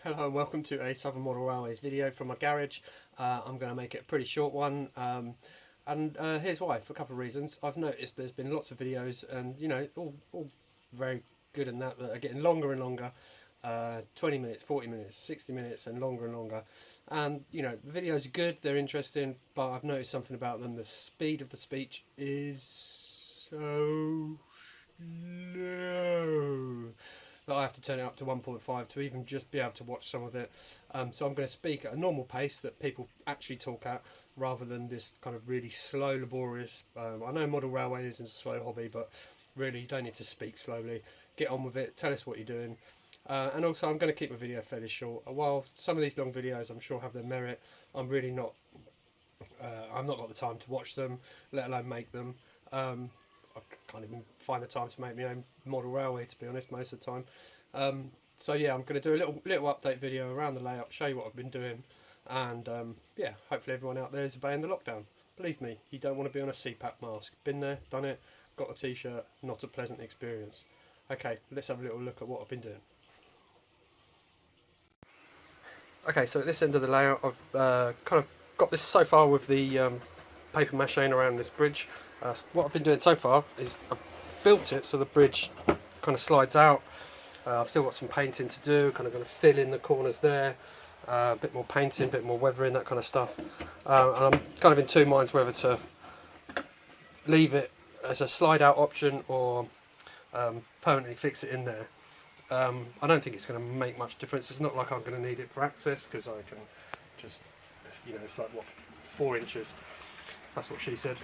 Hello and welcome to a Southern Model Railways video from my garage. I'm going to make it a pretty short one, and here's why. For a couple of reasons. I've noticed there's been lots of videos, and you know, all very good and that are getting longer and longer, 20 minutes, 40 minutes, 60 minutes and longer. And you know, the videos are good, they're interesting, but I've noticed something about them. The speed of the speech is so slow that I have to turn it up to 1.5 to even just be able to watch some of it. So I'm going to speak at a normal pace that people actually talk at, rather than this kind of really slow, laborious. I know model railway is a slow hobby, but really you don't need to speak slowly. Get on with it, tell us what you're doing. And also I'm going to keep my video fairly short. While some of these long videos I'm sure have their merit, I'm really not, I've not got the time to watch them, let alone make them. I can't even find the time to make my own model railway, to be honest, most of the time. So yeah, I'm going to do a little update video around the layout, show you what I've been doing, and yeah, hopefully everyone out there is obeying the lockdown. Believe me, you don't want to be on a CPAP mask. Been there, done it, got a t-shirt, not a pleasant experience. Okay, let's have a little look at what I've been doing. Okay, so at this end of the layout, I've kind of got this so far with the paper mache around this bridge. What I've been doing so far is I've built it so the bridge kind of slides out. I've still got some painting to do, kind of going to fill in the corners there, a bit more painting, a bit more weathering, that kind of stuff. And I'm kind of in two minds whether to leave it as a slide out option or permanently fix it in there. I don't think it's going to make much difference. It's not like I'm going to need it for access, because I can just, you know, it's like what, 4 inches. That's what she said.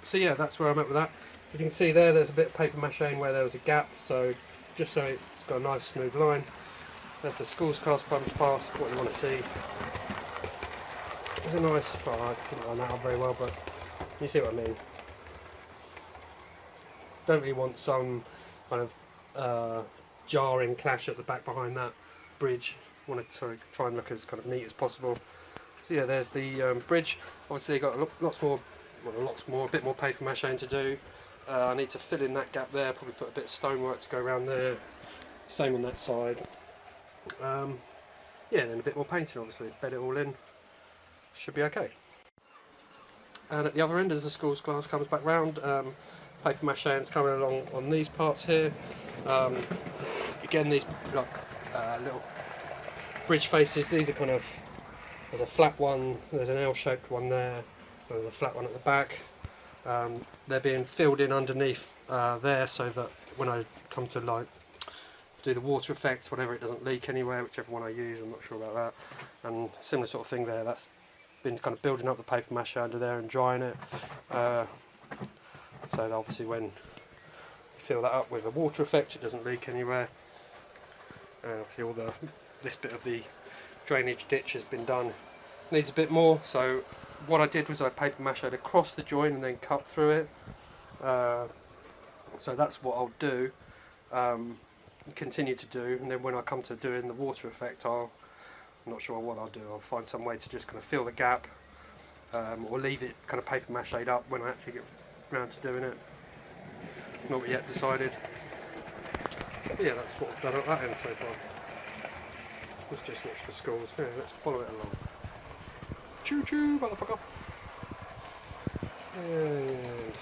So yeah, that's where I'm at with that. You can see there's a bit of paper mache where there was a gap, so just so it's got a nice smooth line. There's the schools class comes past, what you want to see. There's a nice, well, I didn't line that up very well, but you see what I mean. Don't really want some kind of jarring clash at the back behind that bridge. Want to try and look as kind of neat as possible. So yeah, there's the bridge. Obviously got a bit more paper mache to do. I need to fill in that gap there, probably put a bit of stonework to go around there. Same on that side. Yeah, then a bit more painting, obviously. Bed it all in. Should be okay. And at the other end, as the schools class comes back round, paper mache is coming along on these parts here. Again, these like little bridge faces. These are kind of, there's a flat one, there's an L-shaped one there, there's a flat one at the back. They're being filled in underneath there, so that when I come to like do the water effect, whatever, it doesn't leak anywhere, whichever one I use, I'm not sure about that. And similar sort of thing there, that's been kind of building up the paper mache under there and drying it. So that obviously when you fill that up with a water effect, it doesn't leak anywhere. Obviously this bit of the drainage ditch has been done. Needs a bit more, so what I did was I paper mache across the join and then cut through it. So that's what I'll do, continue to do, and then when I come to doing the water effect, I'm not sure what I'll do. I'll find some way to just kind of fill the gap, or leave it kind of paper mache'd up when I actually get round to doing it. Not yet decided. But yeah, that's what I've done at that end so far. Let's just watch the schools. Yeah, let's follow it along. Choo choo, motherfucker. And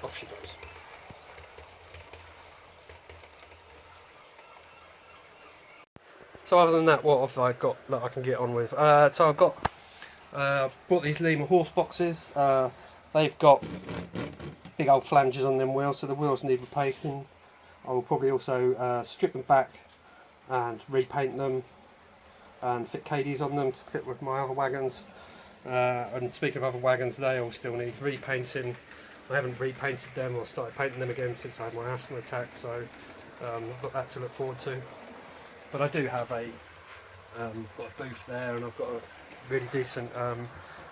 off she goes. So other than that, what have I got that I can get on with? So I've got bought these Lima horse boxes. They've got big old flanges on them wheels, so the wheels need replacing. I will probably also strip them back and repaint them and fit KDs on them to fit with my other wagons. And speaking of other wagons, they all still need repainting. I haven't repainted them or started painting them again since I had my asthma attack, so I've got that to look forward to. But I do have got a booth there, and I've got a really decent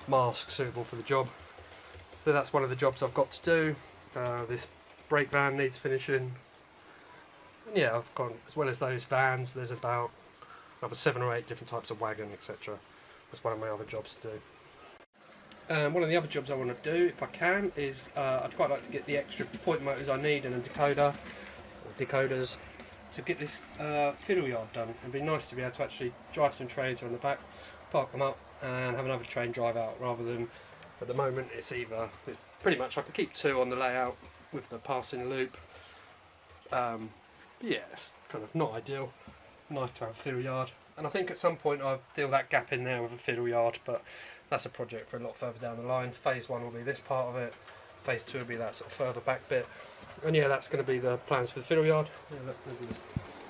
mask suitable for the job. So that's one of the jobs I've got to do. This brake van needs finishing. And yeah, I've got, as well as those vans, there's about another 7 or 8 different types of wagon, etc. That's one of my other jobs to do. One of the other jobs I want to do, if I can, is I'd quite like to get the extra point motors I need and a decoder, or decoders. to get this fiddle yard done. It'd be nice to be able to actually drive some trains around the back, park them up, and have another train drive out, rather than at the moment it's pretty much I can keep 2 on the layout with the passing loop. Yeah, it's kind of not ideal. Nice to have a fiddle yard, and I think at some point I'll fill that gap in there with a fiddle yard, but that's a project for a lot further down the line. Phase 1 will be this part of it, phase 2 will be that sort of further back bit, and yeah, that's going to be the plans for the fiddle yard. Yeah, look, there's the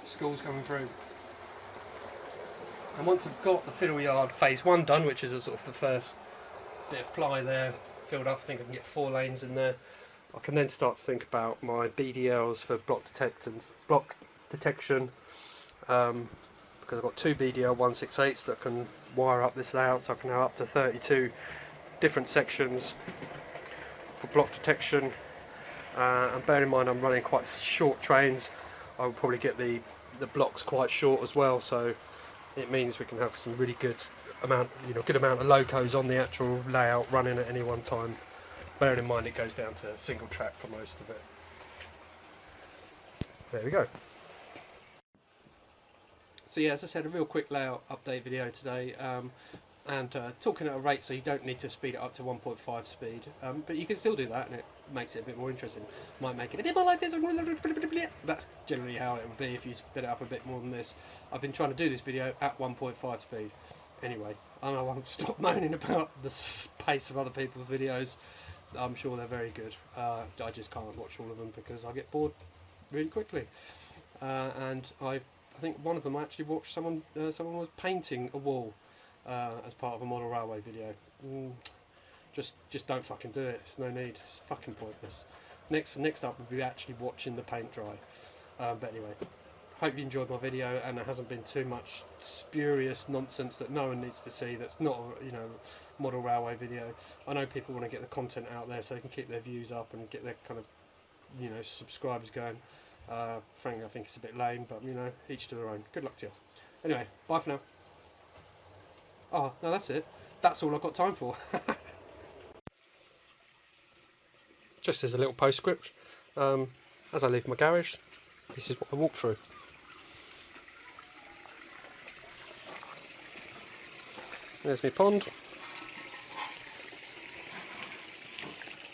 schools coming through. And once I've got the fiddle yard phase 1 done, which is a sort of the first bit of ply there filled up, I think I can get 4 lanes in there. I can then start to think about my BDLs for block detection, because I've got 2 BDL 168s that can wire up this layout, so I can have up to 32 different sections for block detection. And bear in mind I'm running quite short trains. I will probably get the blocks quite short as well, so it means we can have some really good amount of locos on the actual layout running at any one time. Bearing in mind it goes down to single track for most of it. There we go. So yeah, as I said, a real quick layout update video today, and talking at a rate so you don't need to speed it up to 1.5 speed, but you can still do that and it makes it a bit more interesting. Might make it a bit more like this. That's generally how it would be if you sped it up a bit more than this. I've been trying to do this video at 1.5 speed. Anyway, I won't stop moaning about the pace of other people's videos. I'm sure they're very good. I just can't watch all of them because I get bored really quickly. And I think one of them I actually watched someone was painting a wall as part of a model railway video. Just don't fucking do it. It's no need. It's fucking pointless. Next up would be actually watching the paint dry. But anyway, hope you enjoyed my video and there hasn't been too much spurious nonsense that no one needs to see. That's not model railway video. I know people want to get the content out there so they can keep their views up and get their kind of subscribers going. Frankly, I think it's a bit lame, but each to their own. Good luck to you. Anyway, bye for now. Oh, no, that's it. That's all I've got time for. Just as a little postscript, as I leave my garage, this is what I walk through. There's my pond,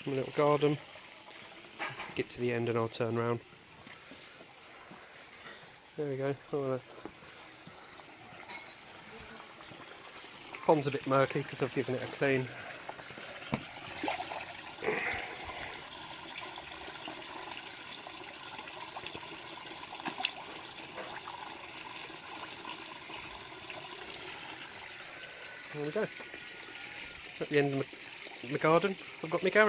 my little garden. Get to the end and I'll turn round. There we go. Pond's a bit murky because I've given it a clean. There we go. At the end of my garden, I've got my garage.